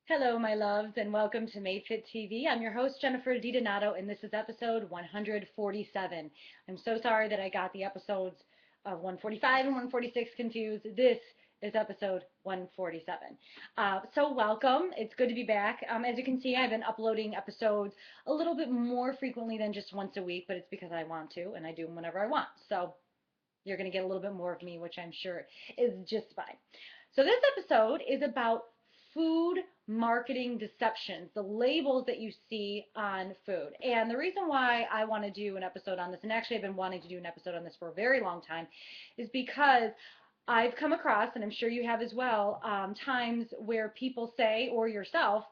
Hello, my loves, and welcome to Made Fit TV. I'm your host, Jennifer DiDonato, and this is episode 147. I'm so sorry that I got the episodes of 145 and 146 confused. This is episode 147. So welcome. It's good to be back. As you can see, I've been uploading episodes a little bit more frequently than just once a week, but it's because I want to, and I do them whenever I want. So you're going to get a little bit more of me, which I'm sure is just fine. So this episode is about food marketing deceptions, the labels that you see on food. And the reason why I want to do an episode on this, and actually I've been wanting to do an episode on this for a very long time, is because I've come across, and I'm sure you have as well, times where people say, or yourself,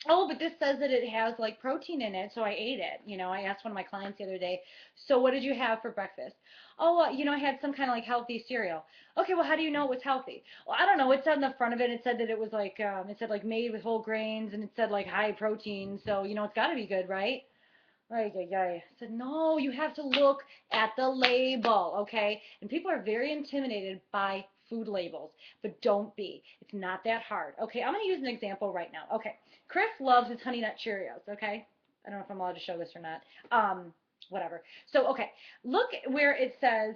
oh, but this says that it has like protein in it, so I ate it. I asked one of my clients the other day, so what did you have for breakfast? Oh, I had some kind of like healthy cereal. Okay, well, how do you know it was healthy? Well, I don't know. It said on the front of it, it said that it said like made with whole grains, and it said like high protein, so it's got to be good, right? I said, no, you have to look at the label, okay? And people are very intimidated by food labels, but don't be. It's not that hard. Okay, I'm going to use an example right now. Okay, Chris loves his Honey Nut Cheerios, okay? I don't know if I'm allowed to show this or not. Whatever. So, okay, look where it says,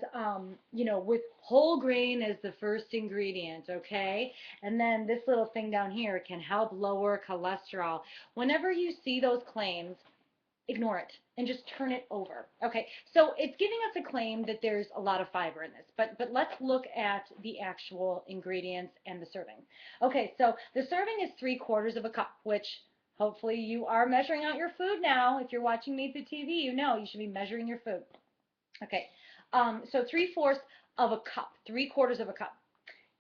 with whole grain as the first ingredient, okay? And then this little thing down here can help lower cholesterol. Whenever you see those claims, ignore it and just turn it over. Okay, so it's giving us a claim that there's a lot of fiber in this, but let's look at the actual ingredients and the serving. Okay, so the serving is 3/4 of a cup, which hopefully you are measuring out your food now. If you're watching Made for TV, you know you should be measuring your food. Okay, so 3/4 of a cup, 3/4 of a cup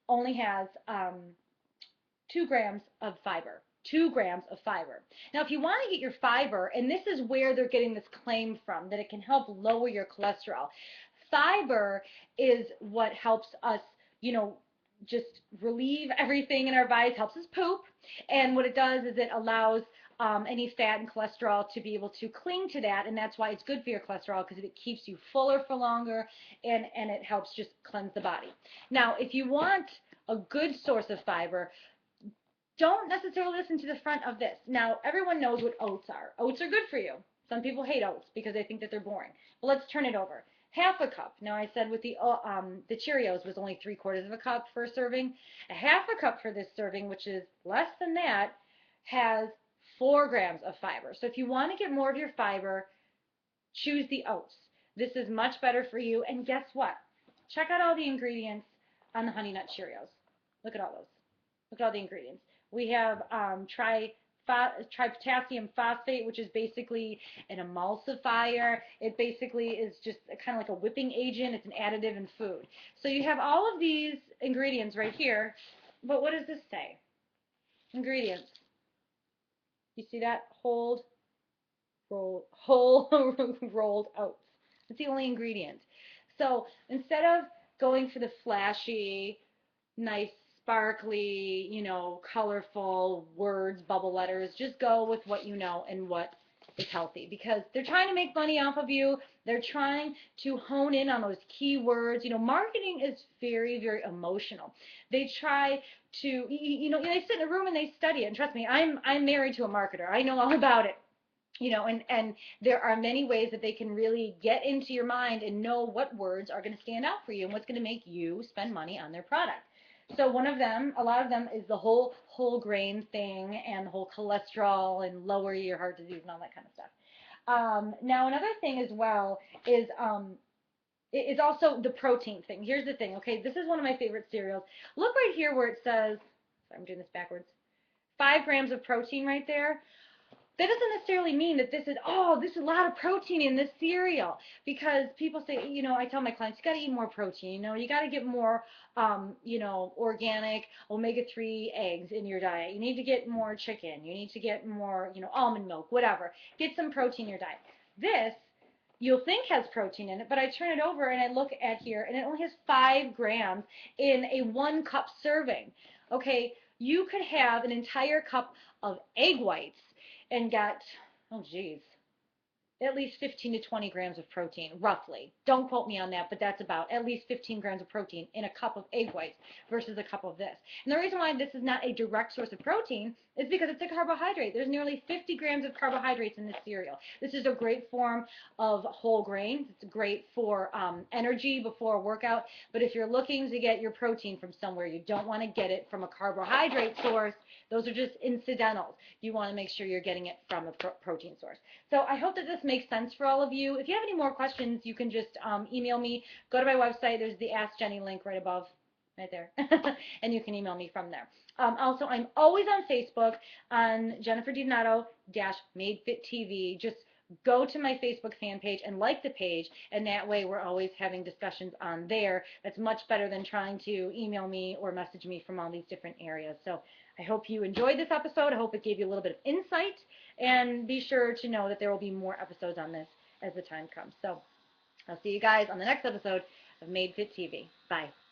only has 2 grams of fiber. 2 grams of fiber. Now, if you want to get your fiber, and this is where they're getting this claim from, that it can help lower your cholesterol. Fiber is what helps us, just relieve everything in our bodies, helps us poop. And what it does is it allows any fat and cholesterol to be able to cling to that, and that's why it's good for your cholesterol, because it keeps you fuller for longer, and it helps just cleanse the body. Now, if you want a good source of fiber, don't necessarily listen to the front of this. Now, everyone knows what oats are. Oats are good for you. Some people hate oats because they think that they're boring. But let's turn it over. Half a cup. Now, I said with the Cheerios was only 3/4 of a cup for a serving. A half a cup for this serving, which is less than that, has 4 grams of fiber. So if you want to get more of your fiber, choose the oats. This is much better for you. And guess what? Check out all the ingredients on the Honey Nut Cheerios. Look at all those. Look at all the ingredients. We have tripotassium phosphate, which is basically an emulsifier. It basically is just kind of like a whipping agent. It's an additive in food. So you have all of these ingredients right here, but what does this say? Ingredients. You see that? Whole rolled oats. That's the only ingredient. So instead of going for the flashy, nice, sparkly, colorful words, bubble letters, just go with what you know and what is healthy, because they're trying to make money off of you. They're trying to hone in on those keywords. Marketing is very, very emotional. They try to, they sit in a room and they study it. And trust me, I'm married to a marketer. I know all about it. And there are many ways that they can really get into your mind and know what words are going to stand out for you and what's going to make you spend money on their product. So one of them, a lot of them, is the whole grain thing and the whole cholesterol and lower your heart disease and all that kind of stuff. Now another thing as well is also the protein thing. Here's the thing, okay? This is one of my favorite cereals. Look right here where it says, sorry, I'm doing this backwards, 5 grams of protein right there. That doesn't necessarily mean that this is a lot of protein in this cereal, because people say, I tell my clients, you got to eat more protein, you got to get more, organic omega-3 eggs in your diet. You need to get more chicken. You need to get more, almond milk, whatever. Get some protein in your diet. This, you'll think has protein in it, but I turn it over and I look at here, and it only has 5 grams in a 1 cup serving. Okay, you could have an entire cup of egg whites and got, oh geez, at least 15 to 20 grams of protein, roughly. Don't quote me on that, but that's about at least 15 grams of protein in a cup of egg whites versus a cup of this. And the reason why this is not a direct source of protein is because it's a carbohydrate. There's nearly 50 grams of carbohydrates in this cereal. This is a great form of whole grains. It's great for energy before a workout. But if you're looking to get your protein from somewhere, you don't want to get it from a carbohydrate source. Those are just incidentals. You want to make sure you're getting it from a protein source. So I hope that this makes sense for all of you. If you have any more questions, you can just email me. Go to my website. There's the Ask Jenny link right above, right there. And you can email me from there. Also, I'm always on Facebook on Jennifer DiDonato-Made Fit TV. Just go to my Facebook fan page and like the page, and that way we're always having discussions on there. That's much better than trying to email me or message me from all these different areas. So I hope you enjoyed this episode. I hope it gave you a little bit of insight, and be sure to know that there will be more episodes on this as the time comes. So I'll see you guys on the next episode of Made Fit TV. Bye.